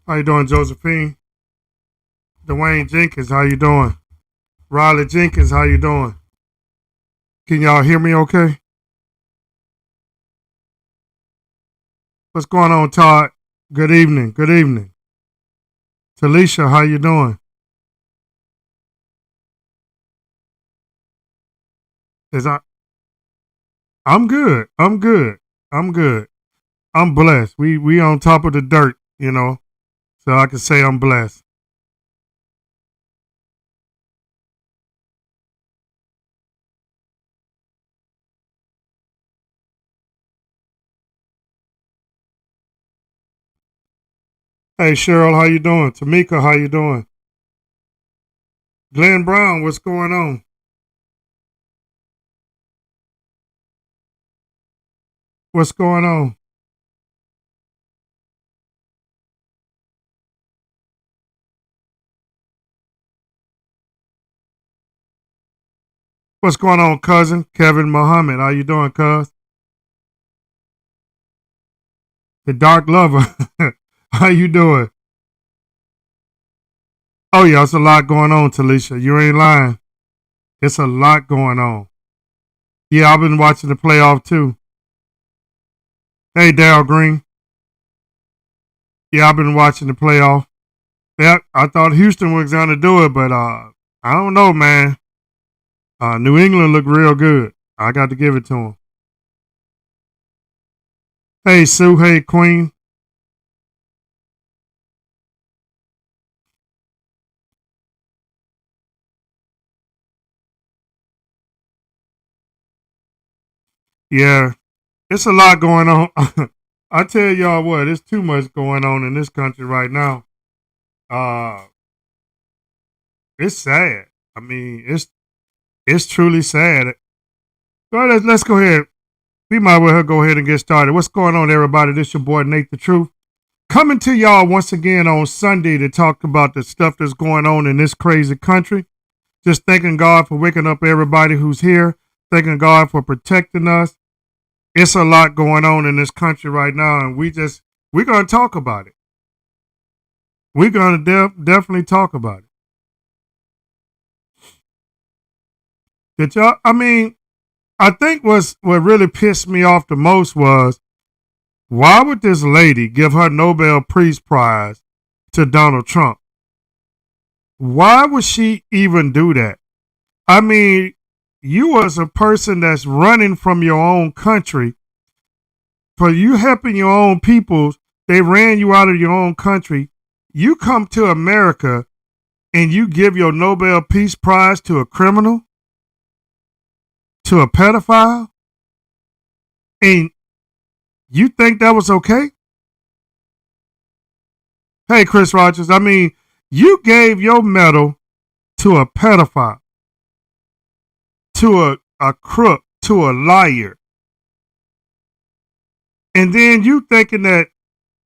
How you doing, Josephine? Dwayne Jenkins, how you doing? Riley Jenkins, how you doing? Can y'all hear me okay? What's going on, Todd? Good evening. Good evening. Talisha, how you doing? Is I I'm good. I'm good. I'm good. I'm blessed. We on top of the dirt, So I can say I'm blessed. Hey Cheryl, how you doing? Tamika, how you doing? Glenn Brown, what's going on? What's going on? What's going on, cousin? Kevin Muhammad, how you doing, cuz? The Dark Lover. How you doing? Oh yeah, it's a lot going on, Talisha. You ain't lying. It's a lot going on. Yeah, I've been watching the playoff too. Hey, Dale Green. Yeah, I've been watching the playoff. Yeah, I thought Houston was gonna do it, but I don't know, man. New England looked real good. I got to give it to them. Hey, Sue. Hey, Queen. Yeah, it's a lot going on. I tell y'all what, it's too much going on in this country right now. Uh, it's sad. I mean, it's truly sad. Well, let's go ahead. We might well go ahead and get started. What's going on, everybody? This your boy Nate the Truth, coming to y'all once again on Sunday to talk about the stuff that's going on in this crazy country. Just thanking God for waking up everybody who's here. Thanking God for protecting us. It's a lot going on in this country right now, and we're gonna talk about it. We're gonna definitely talk about it. Did y'all? I mean, I think what really pissed me off the most was, why would this lady give her Nobel Peace Prize to Donald Trump? Why would she even do that? I mean, you as a person that's running from your own country, for you helping your own people, they ran you out of your own country. You come to America and you give your Nobel Peace Prize to a criminal, to a pedophile, and you think that was okay? Hey, Chris Rogers, I mean, you gave your medal to a pedophile, to a crook, to a liar. And then you thinking that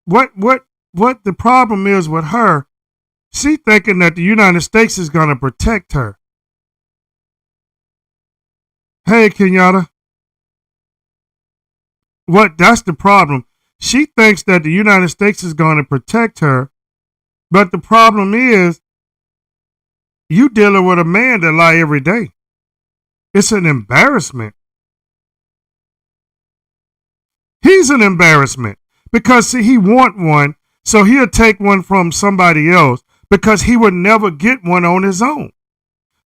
what the problem is with her, she thinking that the United States is gonna protect her. Hey, Kenyatta, that's the problem. She thinks that the United States is gonna protect her, but the problem is you dealing with a man that lie every day. It's an embarrassment. He's an embarrassment because see, he want one, so he'll take one from somebody else because he would never get one on his own.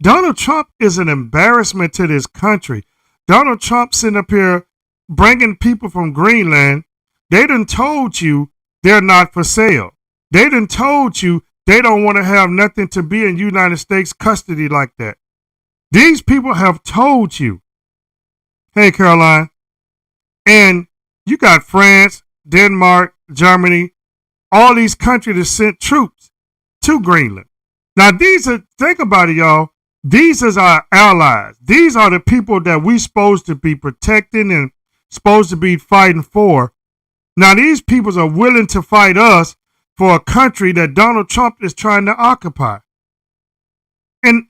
Donald Trump is an embarrassment to this country. Donald Trump sitting up here bringing people from Greenland. They done told you they're not for sale. They done told you they don't want to have nothing to be in United States custody like that. These people have told you. Hey, Caroline. And you got France, Denmark, Germany, all these countries that sent troops to Greenland. Now, think about it, y'all. These is our allies. These are the people that we supposed to be protecting and supposed to be fighting for. Now, these peoples are willing to fight us for a country that Donald Trump is trying to occupy. And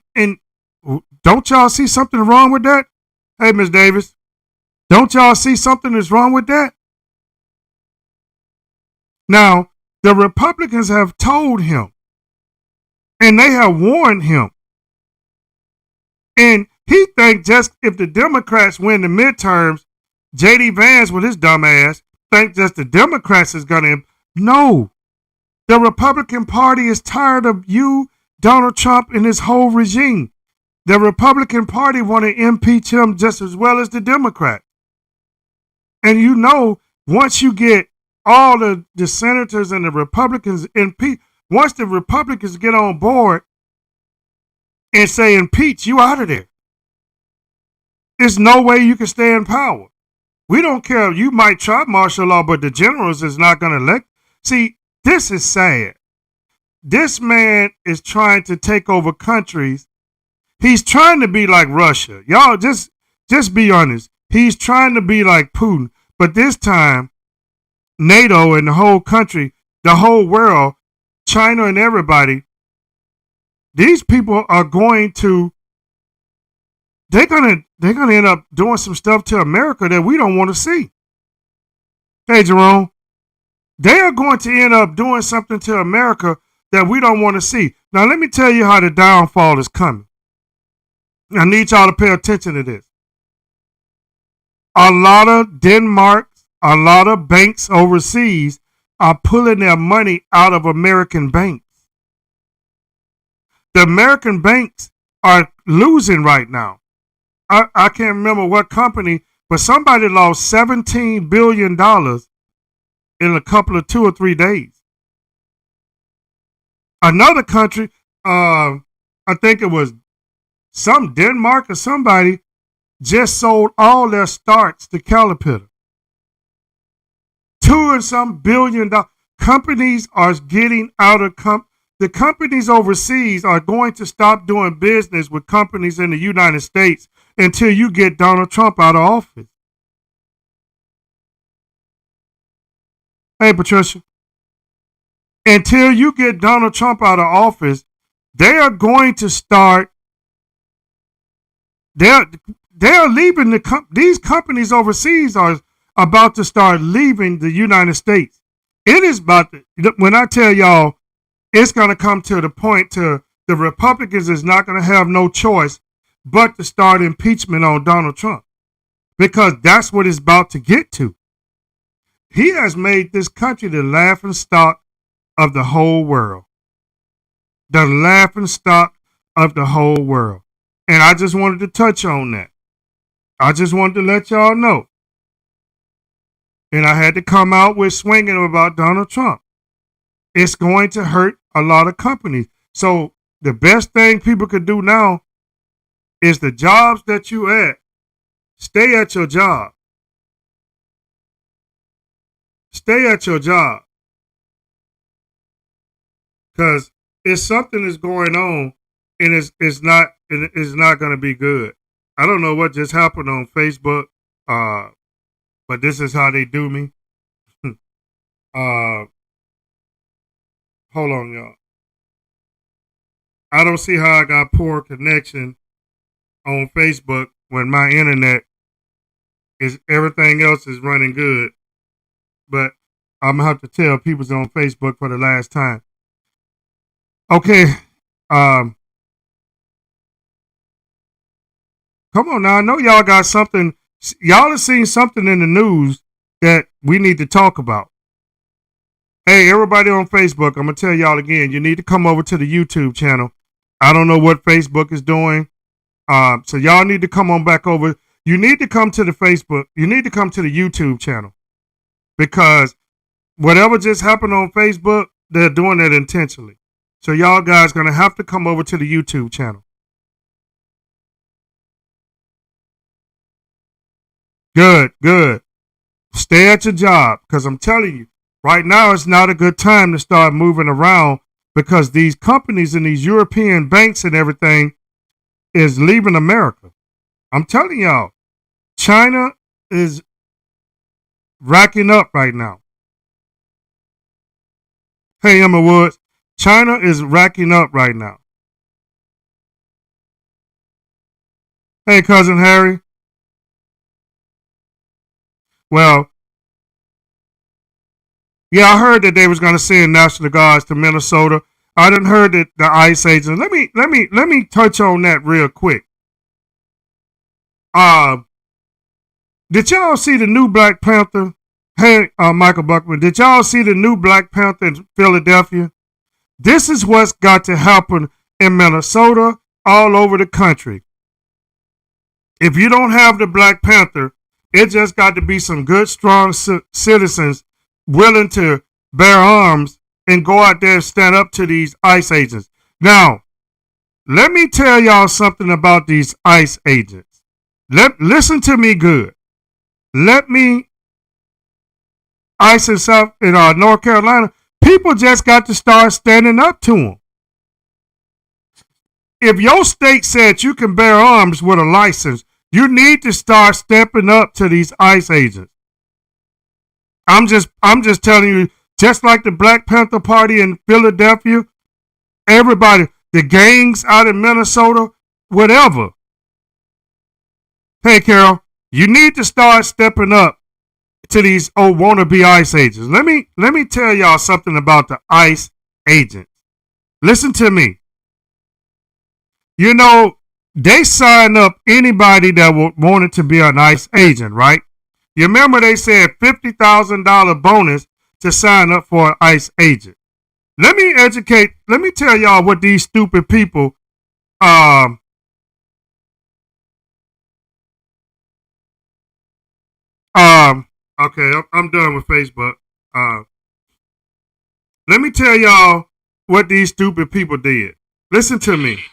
don't y'all see something wrong with that? Hey, Miss Davis, don't y'all see something that's wrong with that? Now, The Republicans have told him, and they have warned him. And he thinks just if the Democrats win the midterms, J.D. Vance with his dumb ass thinks just the Democrats is going to. No. The Republican Party is tired of you, Donald Trump, and his whole regime. The Republican Party want to impeach him just as well as the Democrats. And you know, once you get all the senators and the Republicans impeached, once the Republicans get on board and say impeach, you out of there. There's no way you can stay in power. We don't care. You might try martial law, but the generals is not going to elect. See, this is sad. This man is trying to take over countries. He's trying to be like Russia. Y'all, just be honest. He's trying to be like Putin. But this time, NATO and the whole country, the whole world, China and everybody, these people are going to, they're gonna end up doing some stuff to America that we don't want to see. Hey, Jerome, they are going to end up doing something to America that we don't want to see. Now, let me tell you how the downfall is coming. I need y'all to pay attention to this. A lot of Denmark, a lot of banks overseas are pulling their money out of American banks. The American banks are losing right now. I can't remember what company, but somebody lost $17 billion in a couple of 2 or 3 days. Another country, I think it was some Denmark or somebody, just sold all their starts to Caterpillar. $2 and some billion. Companies are getting out of the companies overseas are going to stop doing business with companies in the United States until you get Donald Trump out of office. Hey, Patricia. Until you get Donald Trump out of office, they are going to start. They're leaving these companies overseas are about to start leaving the United States. It is about when I tell y'all, it's going to come to the point to the Republicans is not going to have no choice but to start impeachment on Donald Trump, because that's what it's about to get to. He has made this country the laughing stock of the whole world. The laughing stock of the whole world. And I just wanted to touch on that. I just wanted to let y'all know. And I had to come out with swinging about Donald Trump. It's going to hurt a lot of companies. So the best thing people could do now is the jobs that you at, stay at your job. Stay at your job. Because if something is going on and it's not going to be good. I don't know what just happened on Facebook, but this is how they do me. Hold on, y'all. I don't see how I got poor connection on Facebook when my internet is everything else is running good. But I'm gonna have to tell people's on Facebook for the last time. Okay. Come on now. I know y'all got something. Y'all have seen something in the news that we need to talk about. Hey, everybody on Facebook, I'm going to tell y'all again, you need to come over to the YouTube channel. I don't know what Facebook is doing. So y'all need to come on back over. You need to come to the Facebook. You need to come to the YouTube channel. Because whatever just happened on Facebook, they're doing it intentionally. So y'all guys going to have to come over to the YouTube channel. Good, good. Stay at your job, because I'm telling you, right now it's not a good time to start moving around, because these companies and these European banks and everything is leaving America. I'm telling y'all, China is racking up right now. Hey, Emma Woods, China is racking up right now. Hey, Cousin Harry. Well, Yeah, I heard that they was going to send National Guards to Minnesota. I done heard that the ICE agents. Let me touch on that real quick. Uh, did y'all see the new Black Panther? Hey, Michael Buckman, did y'all see the new Black Panther in Philadelphia? This is what's got to happen in Minnesota, all over the country. If you don't have the Black Panther, it just got to be some good, strong citizens willing to bear arms and go out there and stand up to these ICE agents. Now, let me tell y'all something about these ICE agents. Listen to me good. ICE in North Carolina, people just got to start standing up to them. If your state said you can bear arms with a license, you need to start stepping up to these ICE agents. I'm just telling you, just like the Black Panther Party in Philadelphia, everybody, the gangs out in Minnesota, whatever. Hey, Carol, you need to start stepping up to these wannabe ICE agents. Let me tell y'all something about the ICE agents. Listen to me. You know, they sign up anybody that wanted to be an ICE agent, right? You remember they said $50,000 bonus to sign up for an ICE agent. Let me tell y'all what these stupid people, okay, I'm done with Facebook. Let me tell y'all what these stupid people did. Listen to me.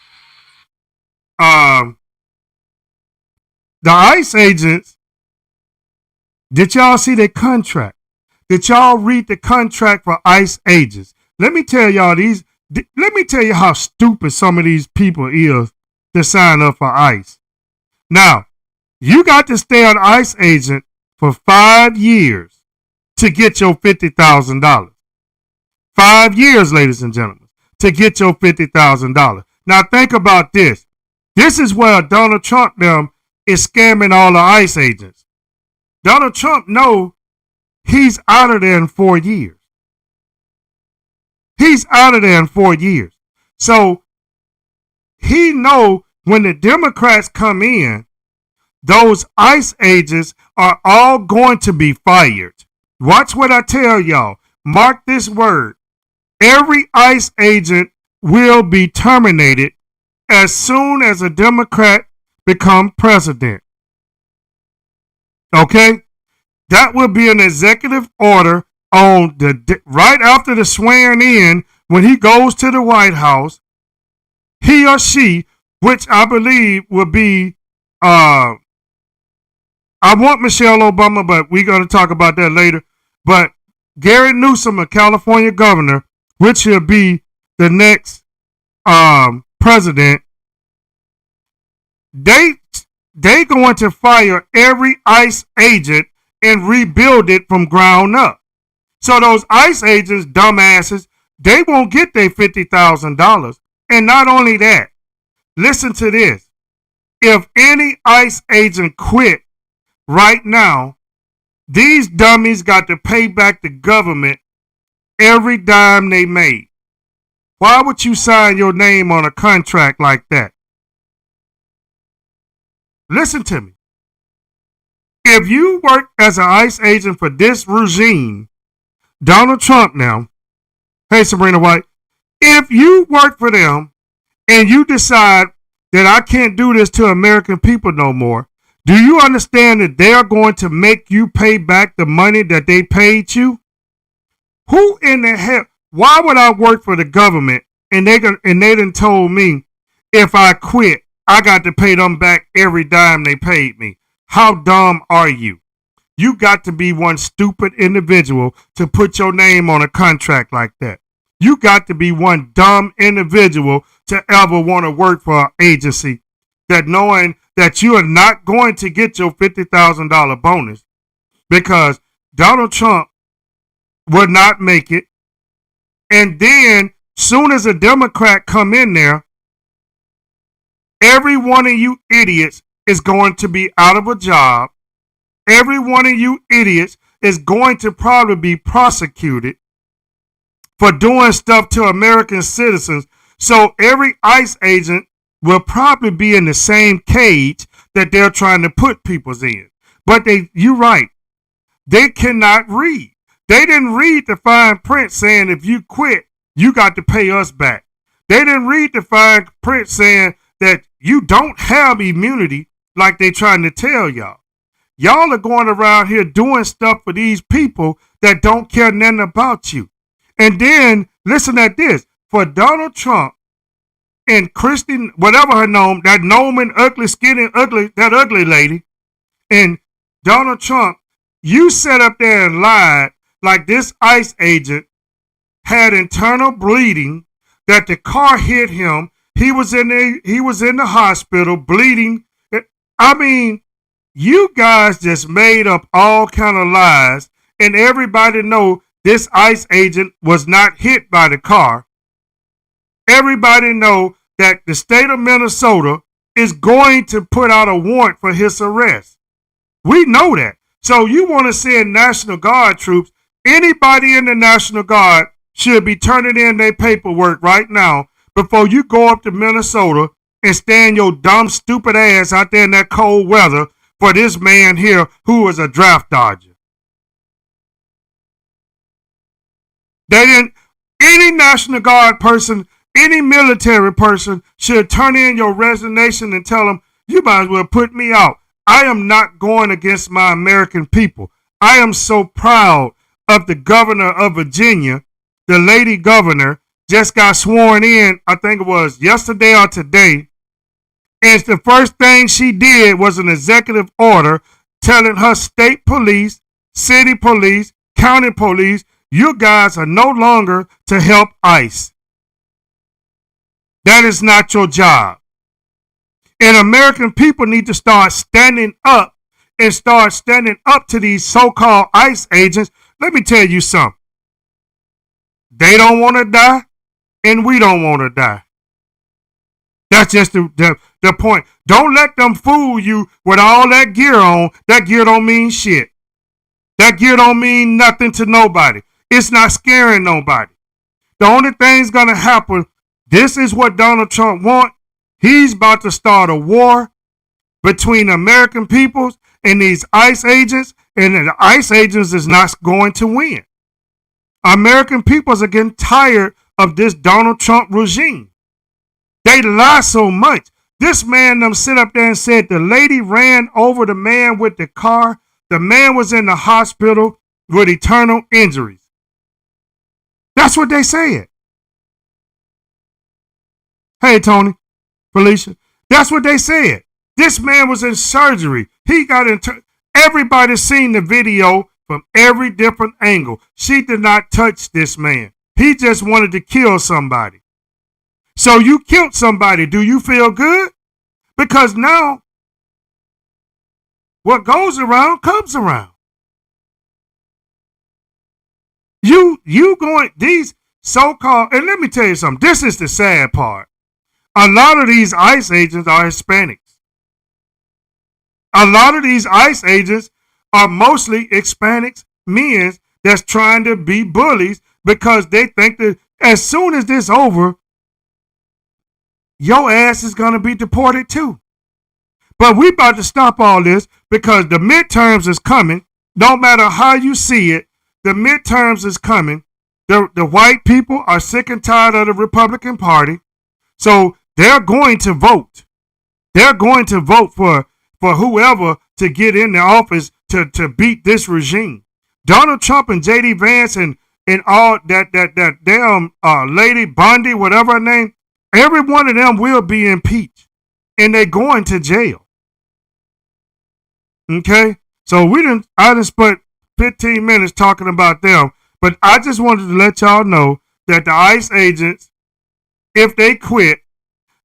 The ICE agents, did y'all see their contract? Did y'all read the contract for ICE agents? Let me tell y'all how stupid some of these people is to sign up for ICE. Now, you got to stay an ICE agent for 5 years to get your $50,000. 5 years, ladies and gentlemen, to get your $50,000. Now think about this. This is where Donald Trump them is scamming all the ICE agents. Donald Trump know he's out of there in 4 years. He's out of there in 4 years. So he know when the Democrats come in, those ICE agents are all going to be fired. Watch what I tell y'all. Mark this word. Every ICE agent will be terminated as soon as a Democrat become president. Okay? That will be an executive order on right after the swearing in, when he goes to the White House, he or she, which I believe will be, I want Michelle Obama, but we're going to talk about that later. But Gary Newsom, a California governor, which will be the next president, they going to fire every ICE agent and rebuild it from ground up. So those ICE agents, dumbasses, they won't get their $50,000. And not only that, listen to this. If any ICE agent quit right now, these dummies got to pay back the government every dime they made. Why would you sign your name on a contract like that? Listen to me. If you work as an ICE agent for this regime, Donald Trump now, hey Sabrina White, if you work for them and you decide that I can't do this to American people no more, do you understand that they are going to make you pay back the money that they paid you? Who in the hell? Why would I work for the government and they done told me if I quit, I got to pay them back every dime they paid me? How dumb are you? You got to be one stupid individual to put your name on a contract like that. You got to be one dumb individual to ever want to work for an agency that knowing that you are not going to get your $50,000 bonus because Donald Trump would not make it. And then soon as a Democrat come in there, every one of you idiots is going to be out of a job. Every one of you idiots is going to probably be prosecuted for doing stuff to American citizens. So every ICE agent will probably be in the same cage that they're trying to put people in. But you're right, they cannot read. They didn't read the fine print saying if you quit, you got to pay us back. They didn't read the fine print saying that you don't have immunity like they trying to tell y'all. Y'all are going around here doing stuff for these people that don't care nothing about you. And then, listen at this. For Donald Trump and Christy, whatever her name, that Norman, ugly, skinny, ugly, that ugly lady, and Donald Trump, you sat up there and lied like this ICE agent had internal bleeding, that the car hit him. He was in the hospital bleeding. I mean, you guys just made up all kind of lies, and everybody know this ICE agent was not hit by the car. Everybody know that the state of Minnesota is going to put out a warrant for his arrest. We know that. So you want to send National Guard troops, anybody in the National Guard should be turning in their paperwork right now before you go up to Minnesota and stand your dumb, stupid ass out there in that cold weather for this man here who is a draft dodger. Any National Guard person, any military person should turn in your resignation and tell them, you might as well put me out. I am not going against my American people. I am so proud of the governor of Virginia. The lady governor just got sworn in, I think it was yesterday or today. And the first thing she did was an executive order telling her state police, city police, county police, you guys are no longer to help ICE. That is not your job. And American people need to start standing up to these so-called ICE agents. Let me tell you something. They don't want to die, and we don't want to die. That's just the point. Don't let them fool you with all that gear on. That gear don't mean shit. That gear don't mean nothing to nobody. It's not scaring nobody. The only thing's going to happen, this is what Donald Trump wants. He's about to start a war between American peoples and these ICE agents, and the ICE agents is not going to win. American peoples are getting tired of this Donald Trump regime. They lie so much. This man them sit up there and said the lady ran over the man with the car. The man was in the hospital with eternal injuries. That's what they said. Hey, Tony, Felicia, that's what they said. This man was in surgery. He got everybody seen the video from every different angle. She did not touch this man. He just wanted to kill somebody. So you killed somebody. Do you feel good? Because now what goes around comes around. You going, these so-called, and let me tell you something. This is the sad part. A lot of these ICE agents are Hispanics. A lot of these ICE agents are mostly Hispanics, men that's trying to be bullies because they think that as soon as this over, your ass is going to be deported too. But we about to stop all this because the midterms is coming. No matter how you see it, the midterms is coming. The white people are sick and tired of the Republican Party. So they're going to vote. They're going to vote for whoever to get in the office to beat this regime. Donald Trump and J.D. Vance and all that damn lady Bondi, whatever her name, every one of them will be impeached. And they're going to jail. Okay? So I done spent 15 minutes talking about them. But I just wanted to let y'all know that the ICE agents, if they quit,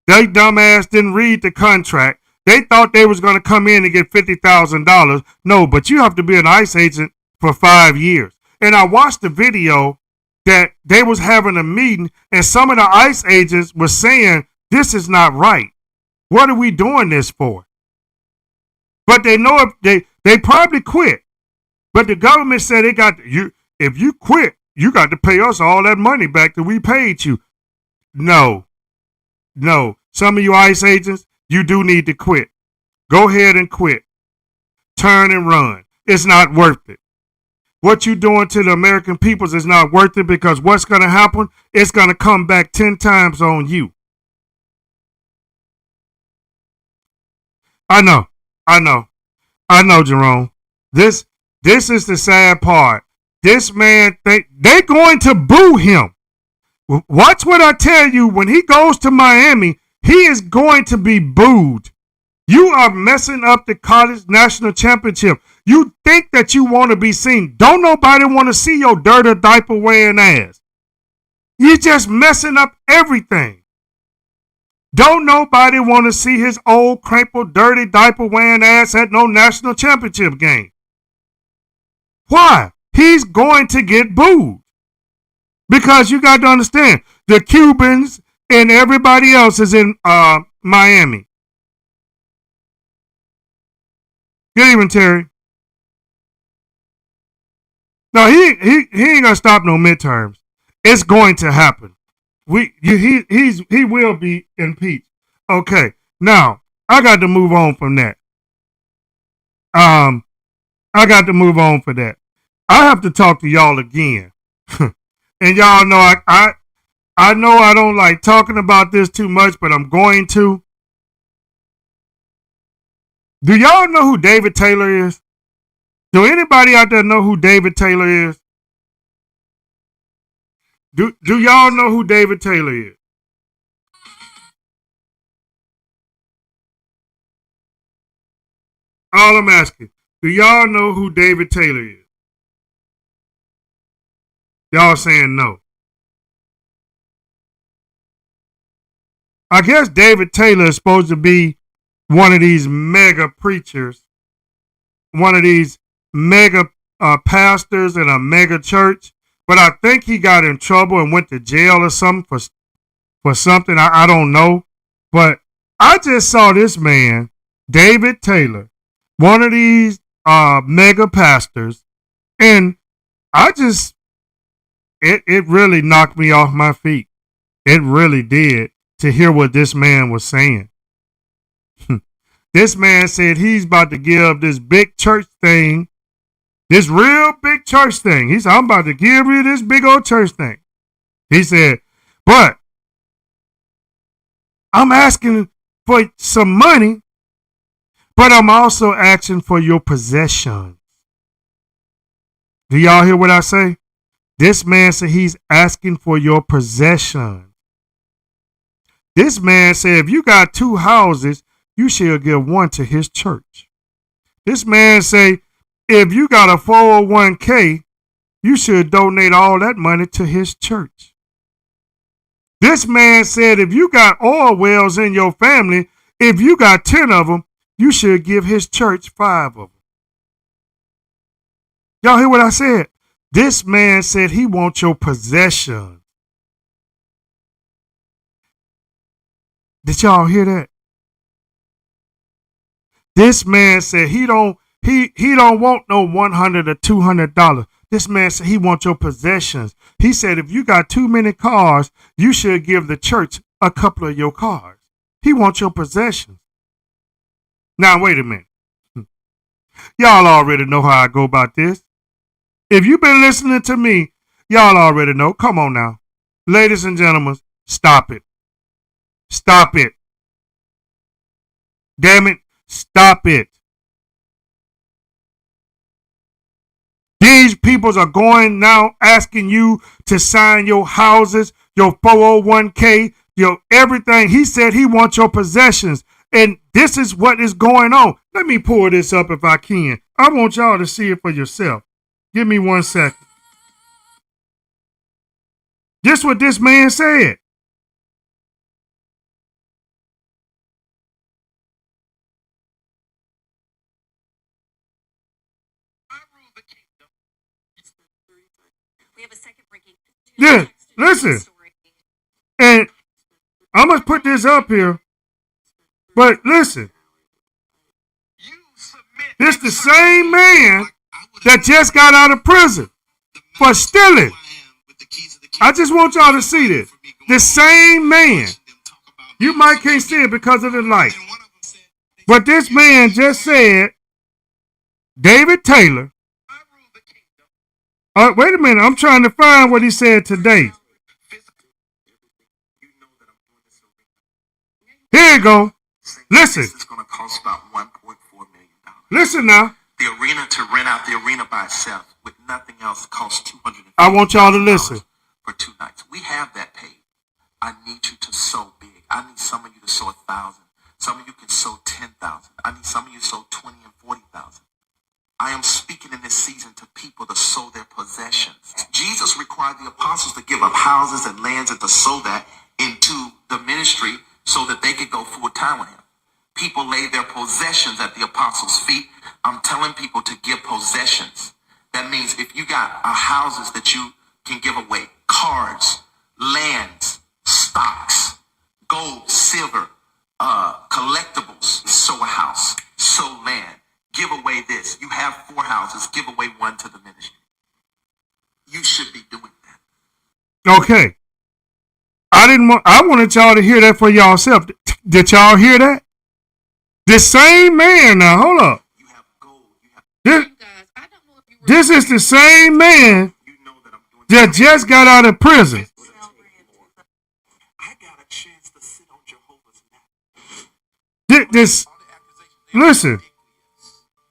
they dumbass didn't read the contract. They thought they was going to come in and get $50,000. No, but you have to be an ICE agent for 5 years. And I watched the video that they was having a meeting and some of the ICE agents were saying, this is not right. What are we doing this for? But they know if they probably quit. But the government said they got you. If you quit, you got to pay us all that money back that we paid you. No, no. Some of you ICE agents, you do need to quit. Go ahead and quit. Turn and run. It's not worth it. What you doing to the American peoples is not worth it, because what's going to happen? It's going to come back 10 times on you. I know, I know, I know, Jerome. This is the sad part. This man, they're going to boo him. Watch what I tell you. When he goes to Miami, he is going to be booed. You are messing up the college national championship. You think that you want to be seen. Don't nobody want to see your dirty diaper wearing ass. You're just messing up everything. Don't nobody want to see his old, crumpled, dirty diaper wearing ass at no national championship game. Why? He's going to get booed. Because you got to understand, the Cubans and everybody else is in Miami. Good evening, Terry. No, he ain't gonna stop no midterms. It's going to happen. He will be impeached. Okay, now I got to move on from that. I got to move on for that. I have to talk to y'all again, and y'all know I know I don't like talking about this too much, but I'm going to. Do y'all know who David Taylor is? Do anybody out there know who David Taylor is? Do y'all know who David Taylor is? All I'm asking, do y'all know who David Taylor is? Y'all saying no. I guess David Taylor is supposed to be one of these mega preachers, one of these mega pastors in a mega church, but I think he got in trouble and went to jail or something for something. I don't know. But I just saw this man, David Taylor, one of these mega pastors, and it really knocked me off my feet. It really did, to hear what this man was saying. This man said he's about to give this big church thing, this real big church thing. He said, I'm about to give you this big old church thing. He said, but I'm asking for some money, but I'm also asking for your possessions. Do y'all hear what I say? This man said he's asking for your possessions. This man said if you got 2 houses, you shall give one to his church. This man say if you got a 401k, you should donate all that money to his church. This man said if you got oil wells in your family, if you got 10 of them, you should give his church 5 of them. Y'all hear what I said? This man said he wants your possession. Did y'all hear that? This man said he don't want no $100 or $200. This man said he wants your possessions. He said if you got too many cars, you should give the church a couple of your cars. He wants your possessions. Now wait a minute. Y'all already know how I go about this. If you've been listening to me, y'all already know. Come on now. Ladies and gentlemen, stop it. Stop it. Damn it, stop it. These peoples are going now asking you to sign your houses, your 401k, your everything. He said he wants your possessions. And this is what is going on. Let me pull this up if I can. I want y'all to see it for yourself. Give me 1 second. This is what this man said. Yeah, listen. And I'm going to put this up here. But listen. This the same man that just got out of prison for stealing. I just want y'all to see this. The same man. You might can't see it because of the light. But this man just said, David Taylor. Wait a minute. I'm trying to find what he said today. Here you go. Listen. It's going to cost about $1.4 million. Listen now. The arena, to rent out the arena by itself with nothing else, costs $250,000. I want y'all to listen. For 2 nights. We have that paid. I need you to sow big. I need some of you to sow 1,000. Some of you can sow 10,000. I need some of you to sow 20 and 40,000. I am speaking in this season to people to sow their possessions. Jesus required the apostles to give up houses and lands and to sow that into the ministry so that they could go full time with him. People lay their possessions at the apostles' feet. I'm telling people to give possessions. That means if you got houses that you can give away, cars, lands, stocks, gold, silver, collectibles, sow a house, sow land, give away this. You have 4 houses, give away 1 to the ministry. You should be doing that. Okay. I wanted y'all to hear that for yourself. Did y'all hear that? The same man now, hold up. You have gold. This is the same man that just got out of prison. I got a chance to sit on Jehovah's lap. Listen,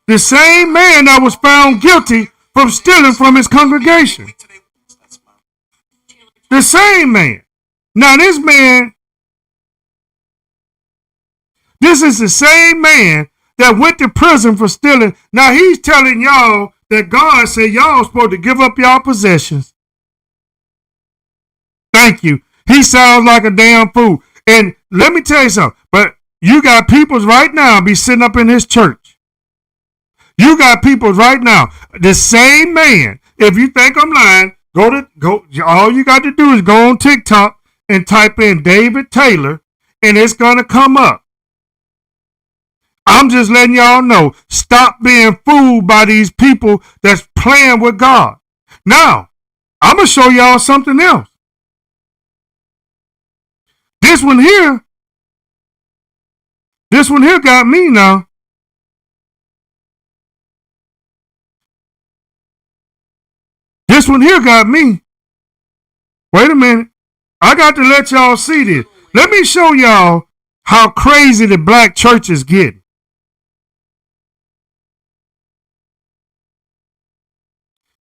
the same man that was found guilty from stealing from his congregation. The same man. Now this is the same man that went to prison for stealing. Now he's telling y'all that God said y'all supposed to give up y'all possessions. Thank you. He sounds like a damn fool. And let me tell you something. But you got peoples right now be sitting up in his church. You got people right now. The same man. If you think I'm lying, go. All you got to do is go on TikTok and type in David Taylor, and it's gonna come up. I'm just letting y'all know. Stop being fooled by these people that's playing with God. Now, I'm gonna show y'all something else. This one here got me now. This one here got me. Wait a minute. I got to let y'all see this. Let me show y'all how crazy the black church is getting.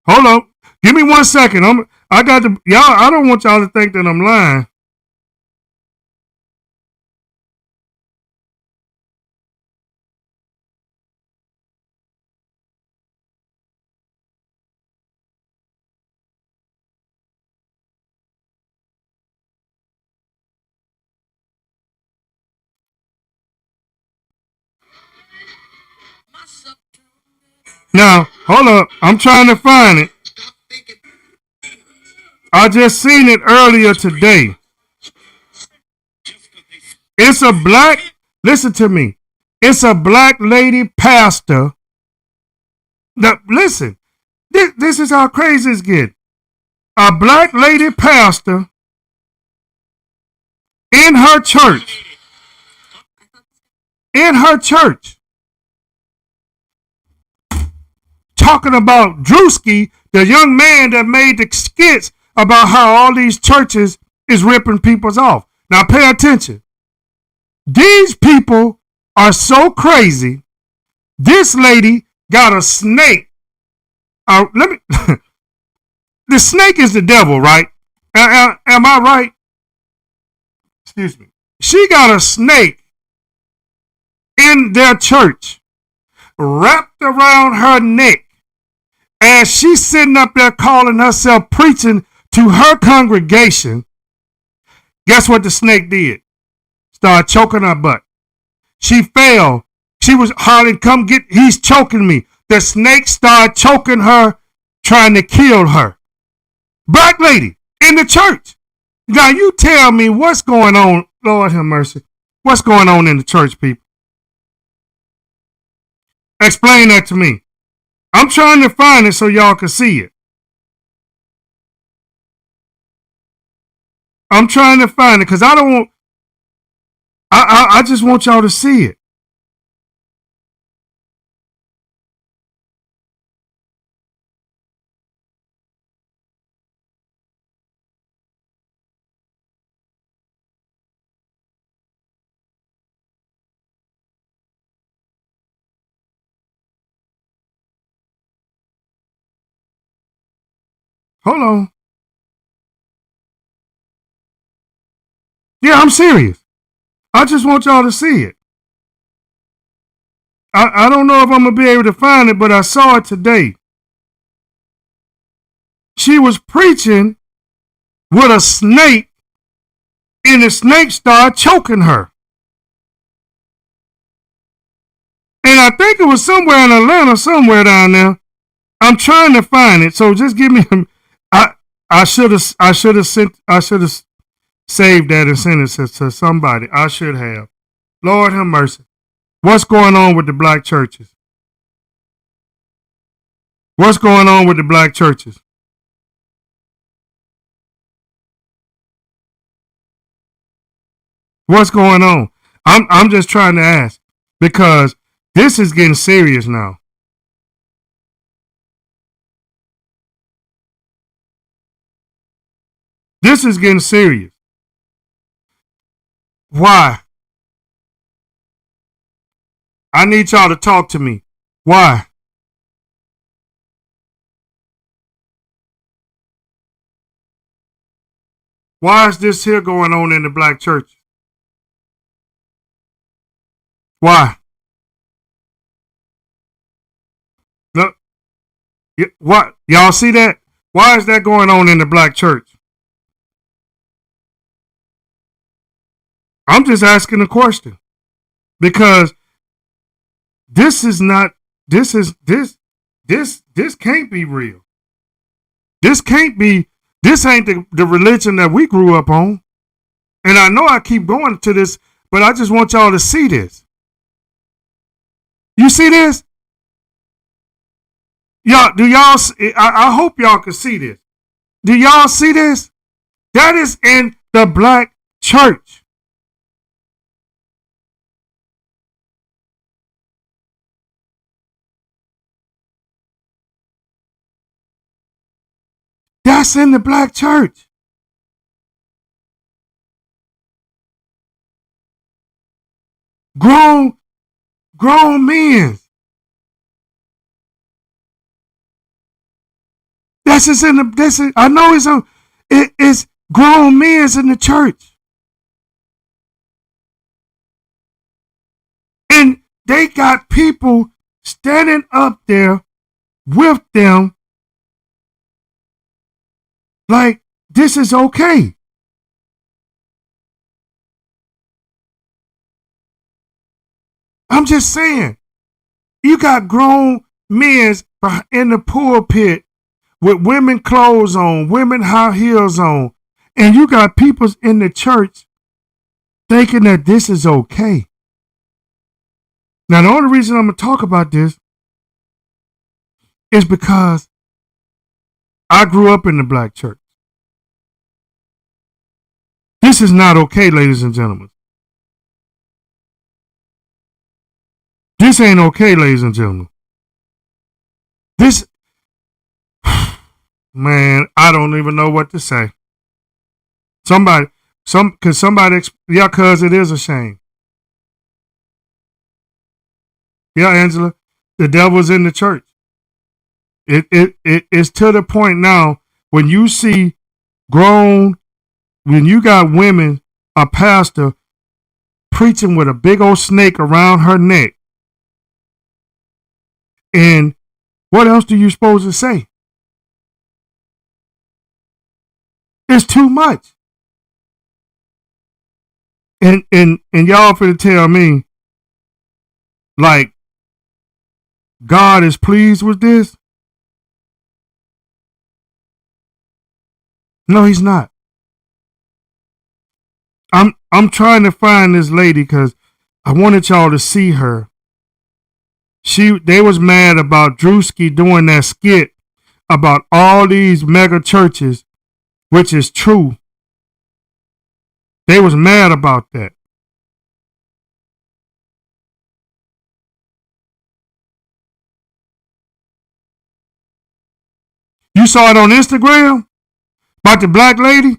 Hold on. Give me 1 second. I don't want y'all to think that I'm lying. Now, hold up. I'm trying to find it. I just seen it earlier today. It's a black, listen to me. It's a black lady pastor. Now, listen, this is how crazy it's getting. A black lady pastor in her church. Talking about Drewski, the young man that made the skits about how all these churches is ripping people off. Now pay attention. These people are so crazy. This lady got a snake. The snake is the devil, right? Am I right? Excuse me. She got a snake in their church wrapped around her neck. As she's sitting up there calling herself preaching to her congregation, guess what the snake did? Started choking her butt. She fell. She was hollering, he's choking me. The snake started choking her, trying to kill her. Black lady in the church. Now you tell me what's going on, Lord have mercy. What's going on in the church, people? Explain that to me. I'm trying to find it so y'all can see it. I'm trying to find it because I don't want. I just want y'all to see it. Hold on. Yeah, I'm serious. I just want y'all to see it. I don't know if I'm gonna be able to find it, but I saw it today. She was preaching with a snake, and the snake started choking her. And I think it was somewhere in Atlanta, somewhere down there. I'm trying to find it, so just give me. I I should have saved that and sent it to somebody. I should have. Lord have mercy. What's going on with the black churches? What's going on with the black churches? What's going on? I'm just trying to ask because this is getting serious now. This is getting serious. Why? I need y'all to talk to me. Why? Why is this here going on in the black church? Why? Look, what? Y'all see that? Why is that going on in the black church? I'm just asking a question because this is not. This can't be real. This can't be. This ain't the religion that we grew up on. And I know I keep going to this, but I just want y'all to see this. You see this? Y'all, do y'all? I hope y'all can see this. Do y'all see this? That is in the black church. That's in the black church. Grown, grown men. That's just in the. This is. I know it's a. It is grown men in the church, and they got people standing up there with them like this is okay. I'm just saying, you got grown men in the pulpit with women clothes on, women high heels on, and you got people in the church thinking that this is okay. Now, the only reason I'm going to talk about this is because I grew up in the black church. This is not okay, ladies and gentlemen. This ain't okay, ladies and gentlemen. This, man, I don't even know what to say. Cause somebody, yeah, cause it is a shame. Yeah, Angela, the devil's in the church. It's to the point now when you see grown, when you got women, a pastor preaching with a big old snake around her neck, and what else do you supposed to say? It's too much. And y'all finna tell me like God is pleased with this? No, he's not. I'm trying to find this lady because I wanted y'all to see her. They was mad about Drewski doing that skit about all these mega churches, which is true. They was mad about that. You saw it on Instagram about the black lady?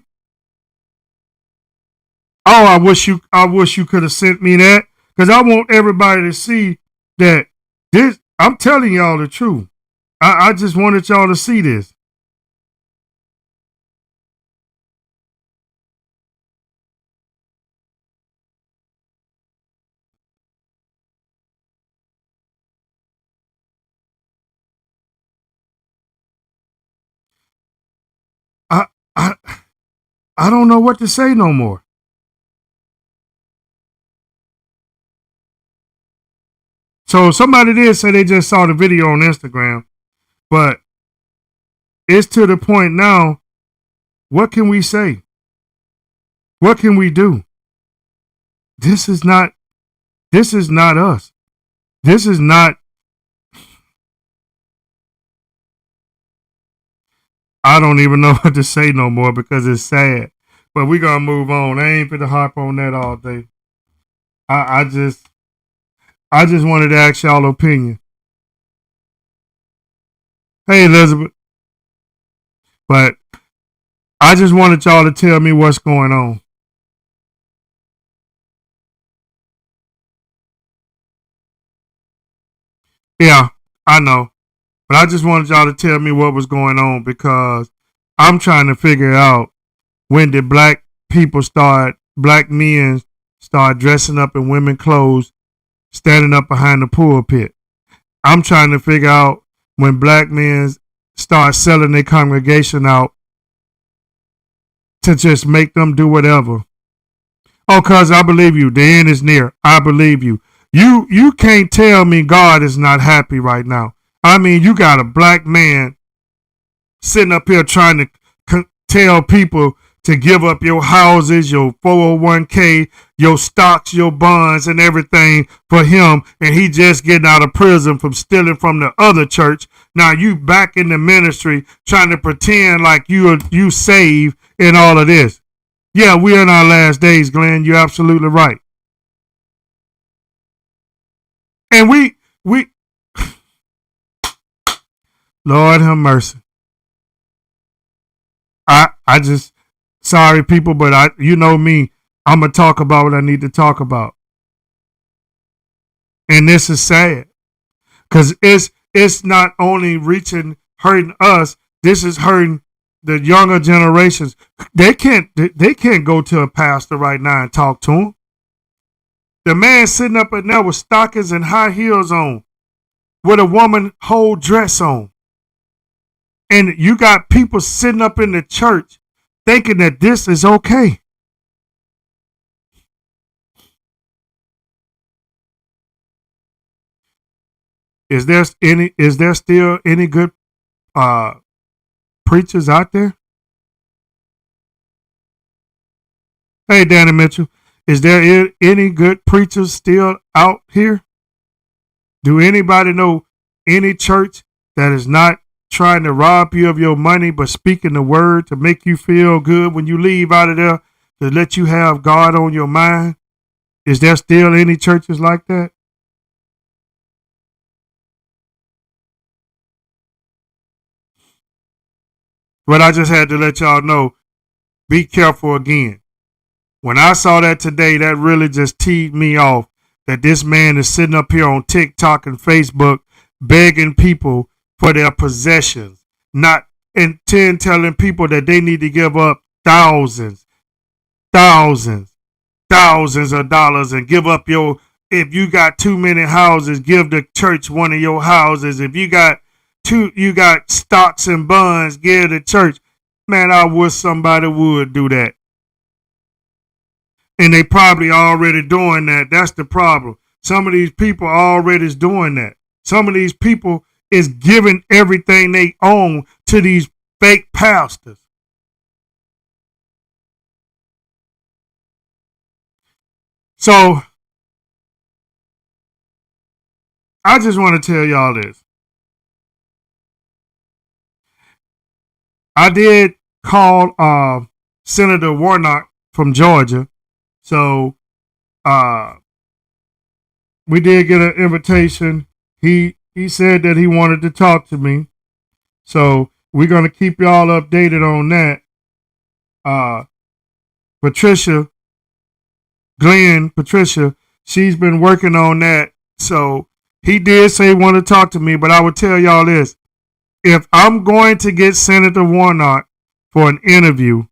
Oh, I wish you could have sent me that. Because I want everybody to see that this I'm telling y'all the truth. I just wanted y'all to see this. I I I don't know what to say no more. So somebody did say they just saw the video on Instagram, but it's to the point now. What can we say? What can we do? This is not. This is not us. This is not. I don't even know what to say no more because it's sad. But we gonna move on. I ain't finna harp on that all day. I just wanted to ask y'all opinion. Hey Elizabeth, but I just wanted y'all to tell me what's going on. Yeah, I know. But I just wanted y'all to tell me what was going on because I'm trying to figure out when did black men start dressing up in women clothes, standing up behind the pulpit. I'm trying to figure out when black men start selling their congregation out to just make them do whatever. Oh, cuz I believe you. The end is near. I believe you. You can't tell me God is not happy right now. I mean, you got a black man sitting up here trying to tell people to give up your houses, your 401k, your stocks, your bonds, and everything for him, and he just getting out of prison from stealing from the other church. Now you back in the ministry trying to pretend like you saved in all of this. Yeah, we're in our last days, Glenn. You're absolutely right. And we Lord have mercy. I just sorry people, but you know me, I'm gonna talk about what I need to talk about. And this is sad. Cause it's not only hurting us, this is hurting the younger generations. They can't go to a pastor right now and talk to him. The man sitting up in there with stockings and high heels on, with a woman whole dress on. And you got people sitting up in the church thinking that this is okay. Is there still any good uh preachers out there? Hey Danny Mitchell, is there any good preachers still out here? Do anybody know any church that is not trying to rob you of your money but speaking the word to make you feel good when you leave out of there, to let you have God on your mind? Is there still any churches like that? But I just had to let y'all know, be careful again. When I saw that today, that really just teed me off that this man is sitting up here on TikTok and Facebook begging people for their possessions, not and telling people that they need to give up thousands, thousands of dollars and give up if you got too many houses, give the church one of your houses. If you got stocks and bonds, give the church. Man, I wish somebody would do that. And they probably already doing that. That's the problem. Some of these people already is doing that. Some of these people is giving everything they own to these fake pastors. So I just want to tell y'all this. I did call Senator Warnock from Georgia. So we did get an invitation. He said that he wanted to talk to me. So we're going to keep y'all updated on that. Patricia, she's been working on that. So he did say he wanted to talk to me, but I would tell y'all this. If I'm going to get Senator Warnock for an interview,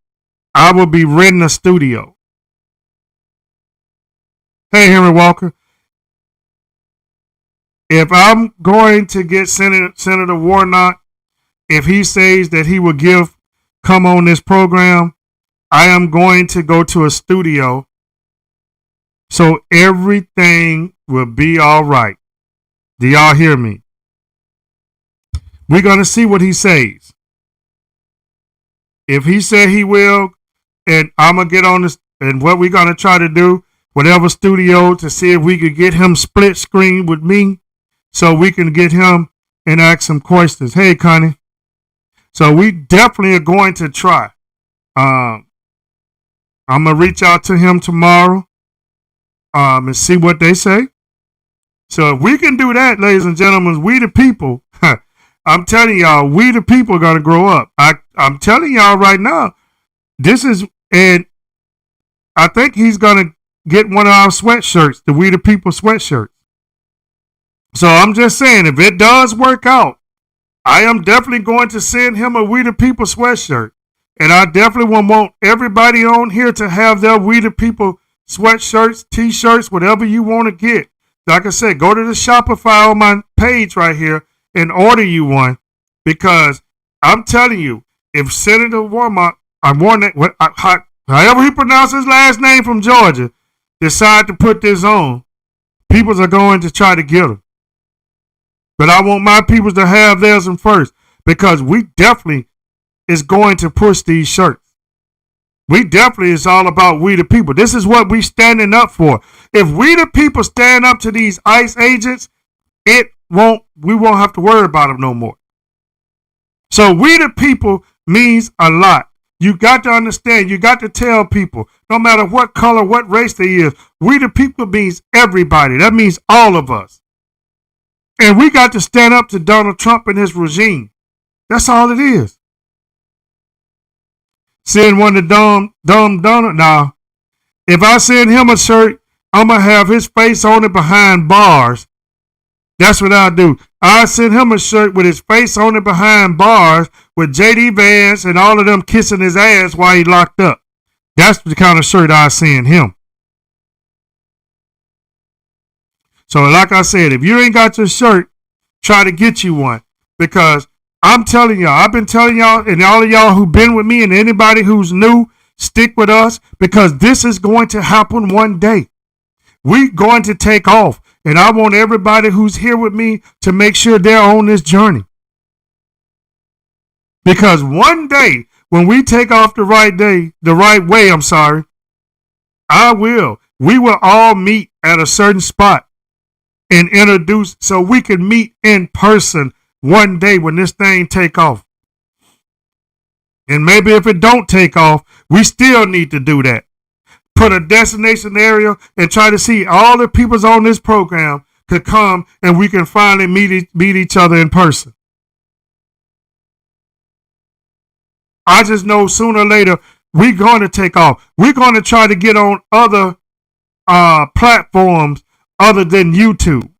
I will be renting a studio. Hey, Henry Walker. If I'm going to get Senator Warnock, if he says that he will come on this program, I am going to go to a studio so everything will be all right. Do y'all hear me? We're going to see what he says. If he said he will, and I'm going to get on this, and what we're going to try to do, whatever studio, to see if we could get him split screen with me so we can get him and ask some questions. Hey, Connie. So we definitely are going to try. I'm going to reach out to him tomorrow and see what they say. So if we can do that, ladies and gentlemen, we the people, I'm telling y'all, we the people are going to grow up. I'm telling y'all right now, and I think he's going to get one of our sweatshirts, the We the People sweatshirt. So I'm just saying, if it does work out, I am definitely going to send him a We the People sweatshirt. And I definitely want everybody on here to have their We the People sweatshirts, t-shirts, whatever you want to get. Like I said, go to the Shopify on my page right here and order you one. Because I'm telling you, if Senator Warnock, however he pronounces his last name from Georgia, decide to put this on, peoples are going to try to get him. But I want my peoples to have theirs in first, because we definitely is going to push these shirts. We definitely is all about we the people. This is what we standing up for. If we the people stand up to these ICE agents, we won't have to worry about them no more. So we the people means a lot. You got to understand, you got to tell people, no matter what color, what race they is, we the people means everybody. That means all of us. And we got to stand up to Donald Trump and his regime. That's all it is. Send one to dumb Donald. Now, if I send him a shirt, I'm going to have his face on it behind bars. That's what I do. I send him a shirt with his face on it behind bars with J.D. Vance and all of them kissing his ass while he locked up. That's the kind of shirt I send him. So like I said, if you ain't got your shirt, try to get you one. Because I'm telling y'all, I've been telling y'all, and all of y'all who've been with me and anybody who's new, stick with us, because this is going to happen one day. We're going to take off. And I want everybody who's here with me to make sure they're on this journey. Because one day, when we take off the right way, we will all meet at a certain spot and introduce, so we can meet in person one day when this thing take off. And maybe if it don't take off, we still need to do that. Put a destination area and try to see all the peoples on this program could come and we can finally meet each other in person. I just know sooner or later we're going to take off. We're going to try to get on other platforms other than YouTube.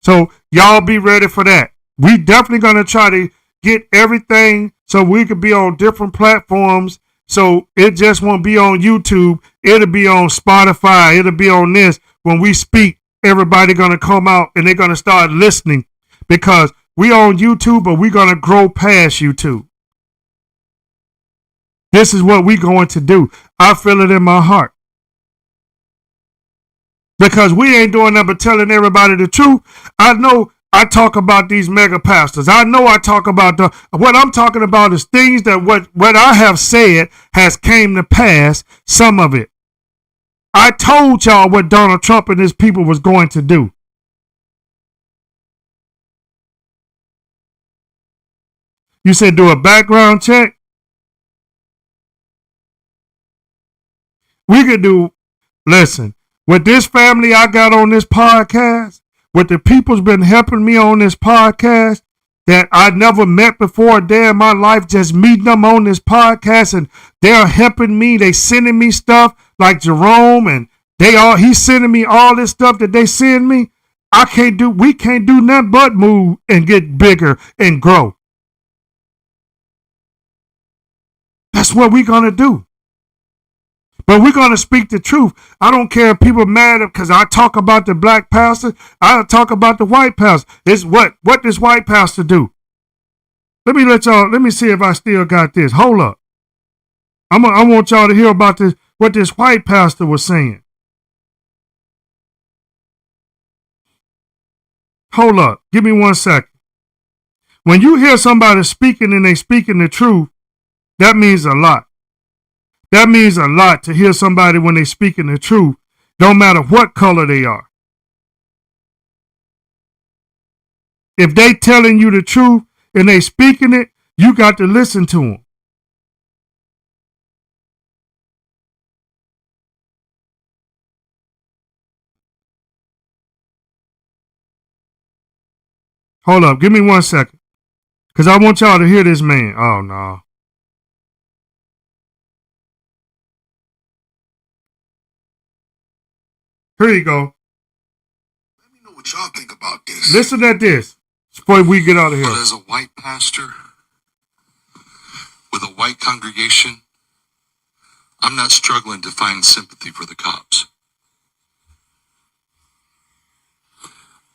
So y'all be ready for that. We definitely going to try to get everything so we could be on different platforms. So it just won't be on YouTube. It'll be on Spotify. It'll be on this. When we speak, everybody going to come out and they're going to start listening, because we on YouTube, but we're going to grow past YouTube. This is what we're going to do. I feel it in my heart. Because we ain't doing nothing but telling everybody the truth. I know I talk about these mega pastors. I know I talk about what I'm talking about is things that what I have said has came to pass, some of it. I told y'all what Donald Trump and his people was going to do. You said do a background check? We could do, listen, with this family I got on this podcast, with the people's been helping me on this podcast that I never met before a day in my life, just meeting them on this podcast, and they're helping me. They sending me stuff like Jerome, and he's sending me all this stuff that they send me. We can't do nothing but move and get bigger and grow. That's what we're going to do. But we're going to speak the truth. I don't care if people are mad because I talk about the black pastor. I talk about the white pastor. It's what does white pastor do? Let me see if I still got this. Hold up. I want y'all to hear about this, what this white pastor was saying. Hold up. Give me 1 second. When you hear somebody speaking and they speaking the truth, that means a lot. That means a lot to hear somebody when they speaking the truth, no matter what color they are. If they telling you the truth and they speaking it, you got to listen to them. Hold up, give me 1 second. Because I want y'all to hear this man. Oh, no. Here you go. Let me know what y'all think about this. Listen at this before we get out of here. But as a white pastor with a white congregation, I'm not struggling to find sympathy for the cops.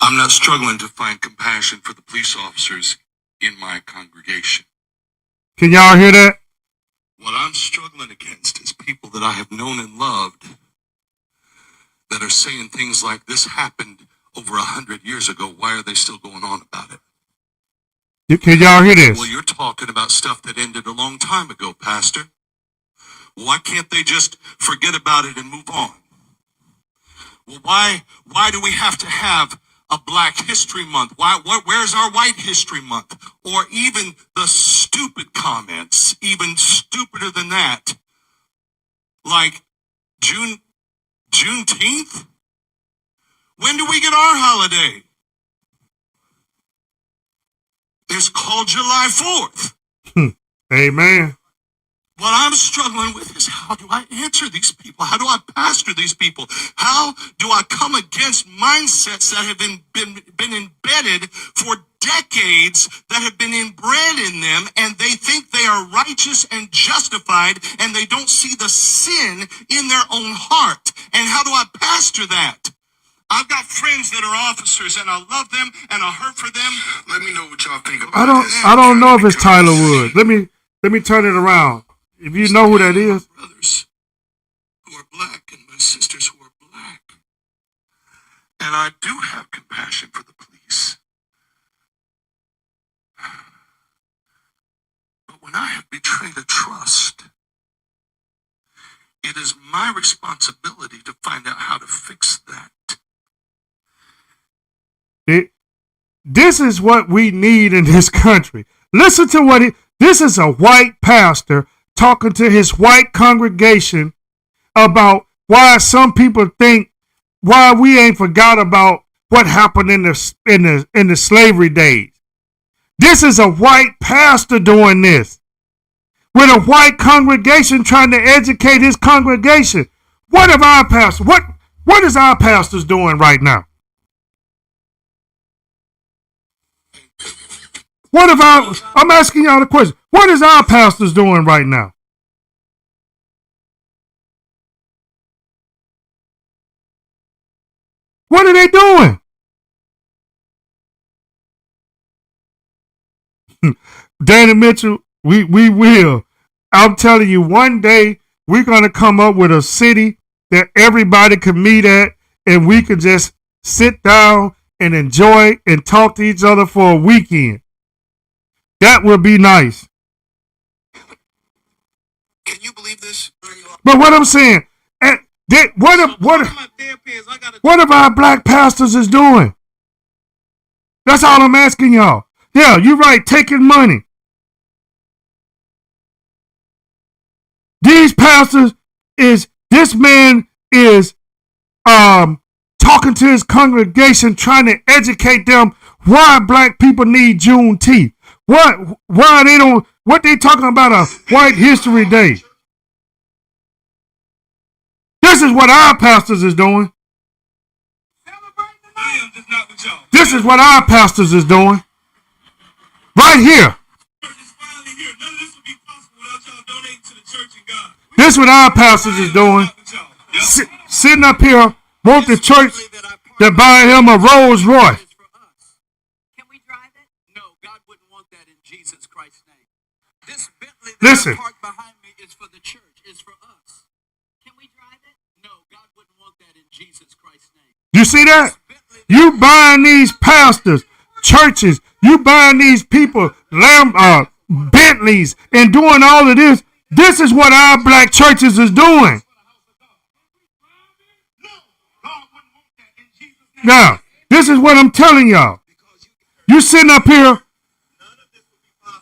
I'm not struggling to find compassion for the police officers in my congregation. Can y'all hear that? What I'm struggling against is people that I have known and loved that are saying things like, this happened over 100 years ago. Why are they still going on about it? Can y'all hear this? Well, you're talking about stuff that ended a long time ago, Pastor. Why can't they just forget about it and move on? Well, why do we have to have a Black History Month? Where's our White History Month? Or even the stupid comments, even stupider than that, like Juneteenth? When do we get our holiday? It's called July 4th. Amen. What I'm struggling with is, how do I answer these people? How do I pastor these people? How do I come against mindsets that have been embedded for decades, that have been inbred in them, and they think they are righteous and justified, and they don't see the sin in their own heart? And how do I pastor that? I've got friends that are officers, and I love them, and I hurt for them. Let me know what y'all think about this. I don't know if it's Tyler Wood. Let me turn it around. If you know who that is. Brothers who are black and my sisters who are black. And I do have compassion for the police. But when I have betrayed a trust, it is my responsibility to find out how to fix that. This is what we need in this country. Listen to this is a white pastor talking to his white congregation about why some people think why we ain't forgot about what happened in the slavery days. This is a white pastor doing this with a white congregation trying to educate his congregation. What is our pastors doing right now? I'm asking y'all the question. What is our pastors doing right now? What are they doing? Danny Mitchell, we will. I'm telling you, one day we're going to come up with a city that everybody can meet at, and we can just sit down and enjoy and talk to each other for a weekend. That would be nice. Can you believe this? But what I'm saying, what if our black pastors is doing? That's all I'm asking y'all. Yeah, you're right, taking money. These pastors this man is talking to his congregation, trying to educate them why black people need Juneteenth. What they talking about a White History Day. This is what our pastors is doing. This is what our pastors is doing. Right here. This is what our pastors is doing. Sitting up here, want the church to buy him a Rolls Royce. Can we drive it? No, God wouldn't want that in Jesus Christ's name. This Bentley that parked behind me is for the church. It's for us. Can we drive it? No, God wouldn't want that in Jesus Christ's name. You see that? You buying these pastors, churches, you buying these people Bentleys and doing all of this. This is what our black churches is doing. Now, this is what I'm telling y'all. You sitting up here,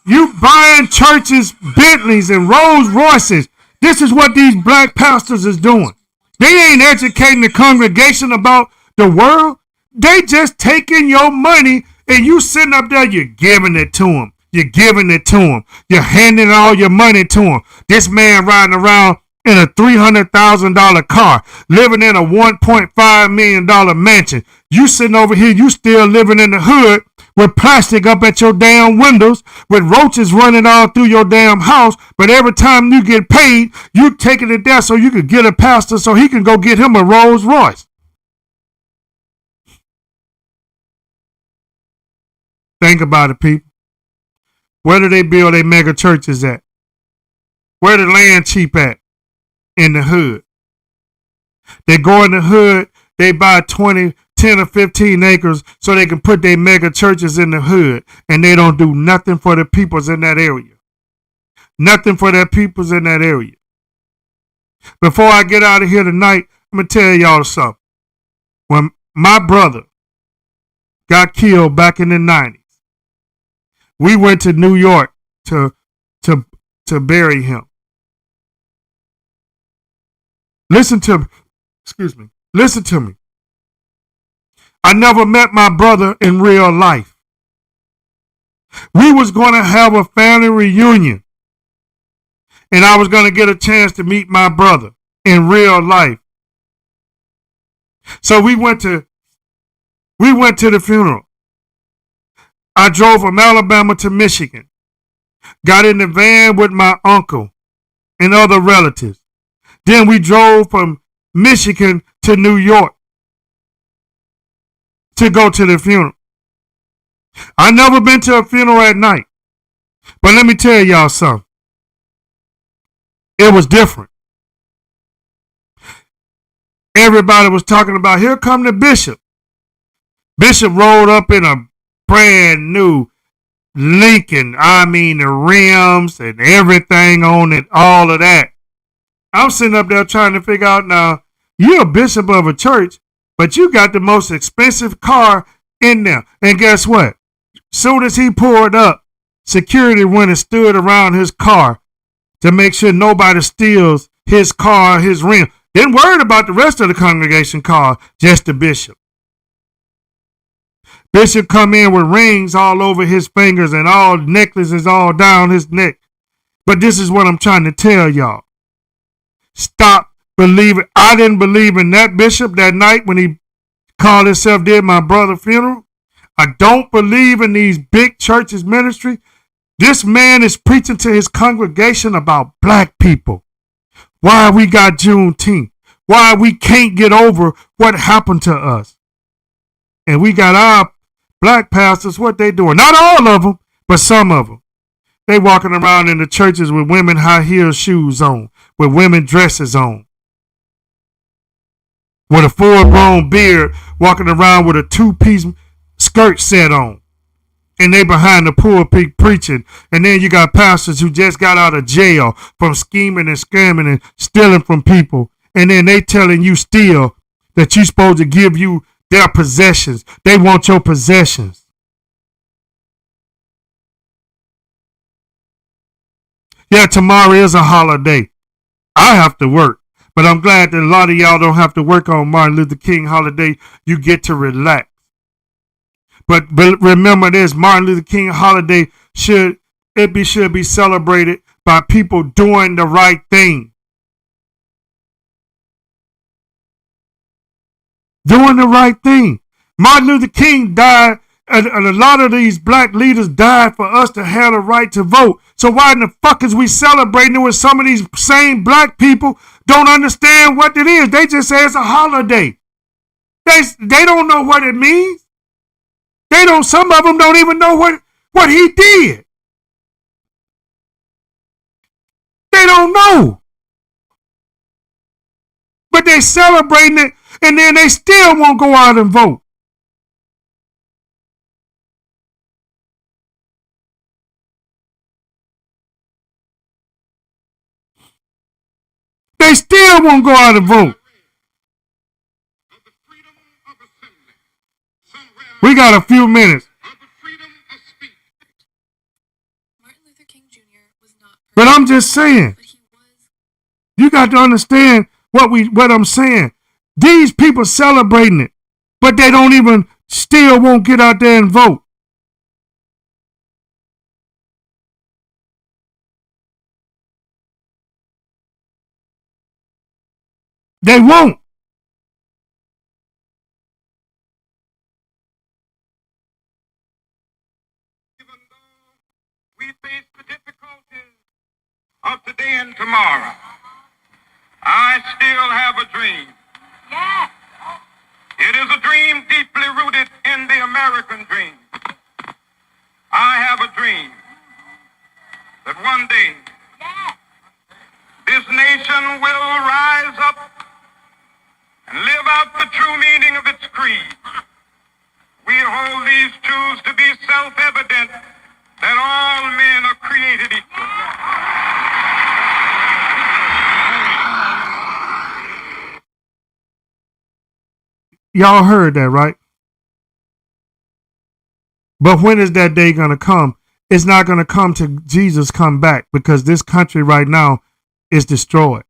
you buying churches, Bentleys, and Rolls Royces. This is what these black pastors is doing. They ain't educating the congregation about the world. They just taking your money and you sitting up there, you're giving it to them. You're giving it to them. You're handing all your money to them. This man riding around in a $300,000 car, living in a $1.5 million mansion. You sitting over here, you still living in the hood with plastic up at your damn windows, with roaches running all through your damn house. But every time you get paid, you taking it there so you can get a pastor so he can go get him a Rolls Royce. Think about it, people. Where do they build their mega churches at? Where the land cheap at? In the hood. They go in the hood, they buy 10 or 15 acres so they can put their mega churches in the hood, and they don't do nothing for the peoples in that area. Nothing for their peoples in that area. Before I get out of here tonight, I'm going to tell y'all something. When my brother got killed back in the 90s, we went to New York to bury him. Listen to me. I never met my brother in real life. We was going to have a family reunion, and I was going to get a chance to meet my brother in real life. So we went to the funeral. I drove from Alabama to Michigan, got in the van with my uncle and other relatives. Then we drove from Michigan to New York to go to the funeral. I never been to a funeral at night, but let me tell y'all something. It was different. Everybody was talking about, here come the bishop. Bishop rolled up in a brand new Lincoln. I mean, the rims and everything on it, all of that. I'm sitting up there trying to figure out, now, you're a bishop of a church, but you got the most expensive car in there. And guess what? Soon as he pulled up, security went and stood around his car to make sure nobody steals his car, his rim. Didn't worry about the rest of the congregation car, just the bishop. Bishop come in with rings all over his fingers and all necklaces all down his neck. But this is what I'm trying to tell y'all. Stop believing. I didn't believe in that bishop that night when he called himself did my brother's funeral. I don't believe in these big churches ministry. This man is preaching to his congregation about black people. Why we got Juneteenth. Why we can't get over what happened to us. And we got our black pastors, what they doing? Not all of them, but some of them. They walking around in the churches with women high heel shoes on, with women dresses on, with a full-grown beard, walking around with a two-piece skirt set on. And they behind the pulpit preaching. And then you got pastors who just got out of jail from scheming and scamming and stealing from people. And then they telling you still that you supposed to give you their possessions. They want your possessions. Yeah, tomorrow is a holiday. I have to work. But I'm glad that a lot of y'all don't have to work on Martin Luther King holiday. You get to relax. But remember this, Martin Luther King holiday should be celebrated by people doing the right thing. Doing the right thing. Martin Luther King died, and a lot of these black leaders died for us to have the right to vote. So why in the fuck is we celebrating it when some of these same black people don't understand what it is? They just say it's a holiday. They don't know what it means. Some of them don't even know what he did. They don't know. But they celebrating it, and then they still won't go out and vote. They still won't go out and vote. We got a few minutes. Martin Luther King Jr. was not perfect, But I'm just saying, but he was. you got to understand what I'm saying. These people celebrating it, but they don't even still won't get out there and vote. They won't. Even though we face the difficulties of today and tomorrow, I still have a dream. Yes. It is a dream deeply rooted in the American dream. I have a dream that one day this nation will rise up and live out the true meaning of its creed. We hold these truths to be self-evident that all men are created equal. Y'all heard that, right? But when is that day going to come? It's not going to come till Jesus come back, because this country right now is destroyed.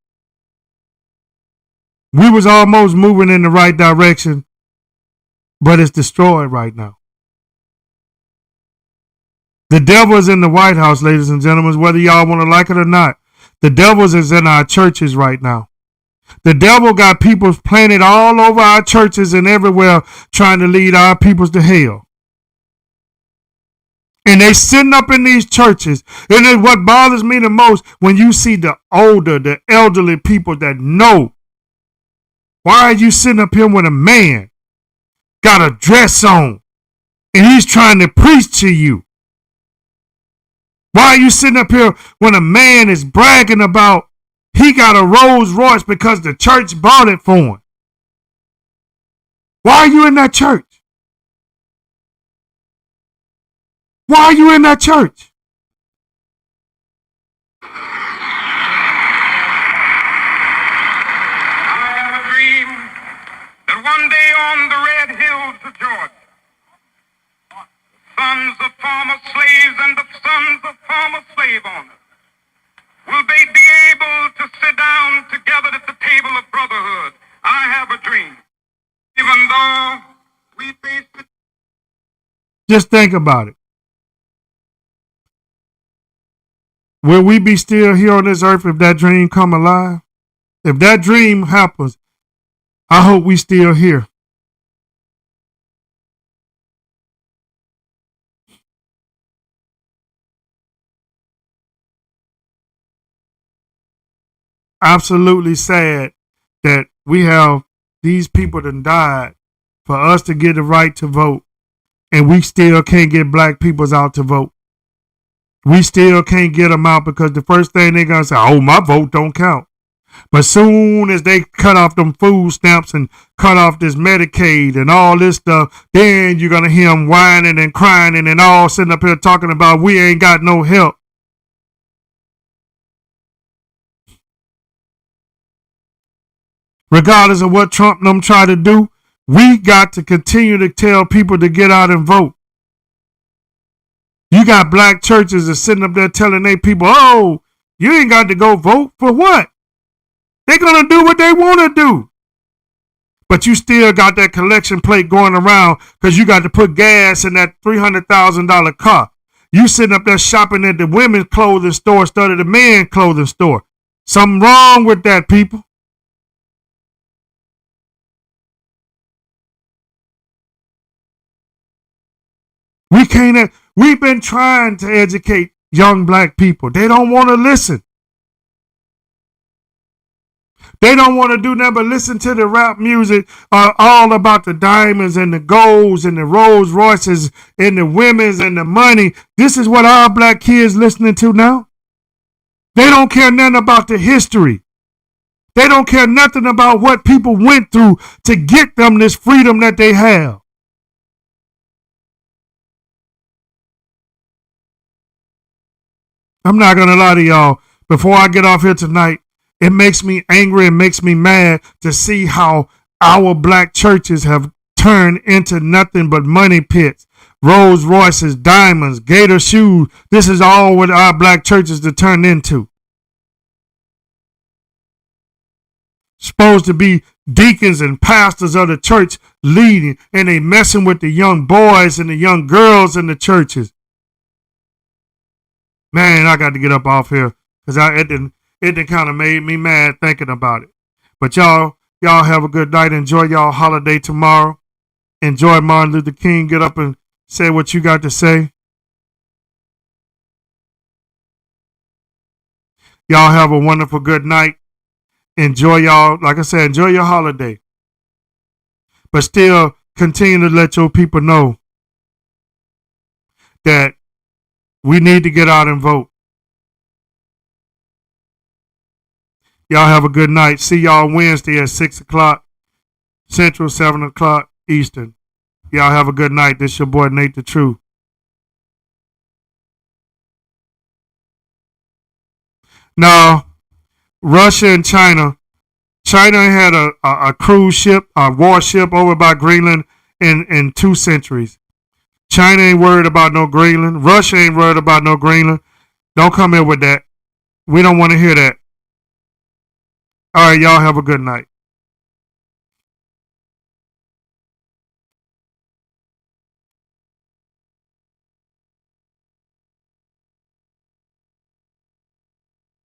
We was almost moving in the right direction, but it's destroyed right now. The devil is in the White House, ladies and gentlemen, whether y'all want to like it or not. The devil is in our churches right now. The devil got people planted all over our churches and everywhere trying to lead our peoples to hell. And they sitting up in these churches. And then what bothers me the most, when you see the elderly people that know. Why are you sitting up here with a man got a dress on and he's trying to preach to you? Why are you sitting up here when a man is bragging about he got a Rolls Royce because the church bought it for him? Why are you in that church? Why are you in that church? I have a dream that one day on the red hills of Georgia, sons of former slaves and the sons of former slave owners, will they be able to sit down together at the table of brotherhood? I have a dream. Even though we face the... Just think about it. Will we be still here on this earth if that dream come alive? If that dream happens, I hope we still here. Absolutely sad that we have these people that died for us to get the right to vote, and we still can't get black peoples out to vote. We still can't get them out because the first thing they're going to say, oh, my vote don't count. But soon as they cut off them food stamps and cut off this Medicaid and all this stuff, then you're going to hear them whining and crying and all sitting up here talking about we ain't got no help. Regardless of what Trump and them try to do, we got to continue to tell people to get out and vote. You got black churches that sitting up there telling their people, oh, you ain't got to go vote for what? They're going to do what they want to do. But you still got that collection plate going around because you got to put gas in that $300,000 car. You sitting up there shopping at the women's clothing store instead of the men's clothing store. Something wrong with that, people. We've been trying to educate young black people. They don't want to listen. They don't want to do nothing but listen to the rap music all about the diamonds and the golds and the Rolls Royces and the women's and the money. This is what our black kids listening to now. They don't care nothing about the history. They don't care nothing about what people went through to get them this freedom that they have. I'm not going to lie to y'all. Before I get off here tonight, it makes me angry and makes me mad to see how our black churches have turned into nothing but money pits. Rolls Royces, diamonds, gator shoes. This is all what our black churches have turned into. Supposed to be deacons and pastors of the church leading, and they messing with the young boys and the young girls in the churches. Man, I got to get up off here because it done kind of made me mad thinking about it. But y'all have a good night. Enjoy y'all holiday tomorrow. Enjoy Martin Luther King. Get up and say what you got to say. Y'all have a wonderful good night. Enjoy y'all, like I said, enjoy your holiday. But still continue to let your people know that we need to get out and vote. Y'all have a good night. See y'all Wednesday at 6 o'clock Central, 7 o'clock Eastern. Y'all have a good night. This your boy, NateTheTruth. Now, Russia and China had a cruise ship, a warship over by Greenland in 2 centuries. China ain't worried about no Greenland. Russia ain't worried about no Greenland. Don't come in with that. We don't want to hear that. All right, y'all have a good night.